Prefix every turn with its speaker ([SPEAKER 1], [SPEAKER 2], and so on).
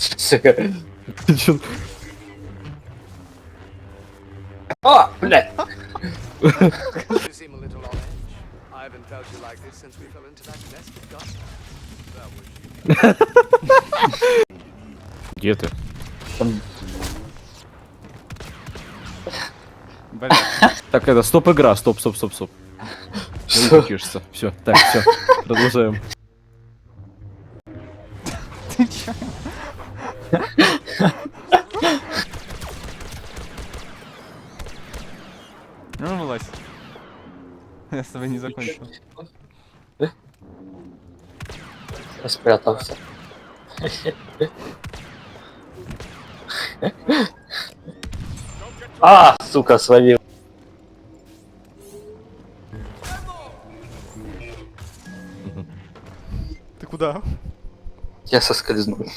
[SPEAKER 1] Сука.
[SPEAKER 2] Ты чё?
[SPEAKER 1] О, блядь.
[SPEAKER 3] You seem a little on edge. I haven't felt you like this since we fell into that nest of gossip. That was you.
[SPEAKER 2] Где ты?
[SPEAKER 1] Там
[SPEAKER 4] Бля,
[SPEAKER 2] Так, это, стоп игра, стоп. Не выкишься. Все, так, все, продолжаем.
[SPEAKER 4] ты чё? Ну, вылазь. Я с тобой не закончил.
[SPEAKER 1] спрятался. А, сука, словил.
[SPEAKER 4] Ты куда?
[SPEAKER 1] Я соскользнул.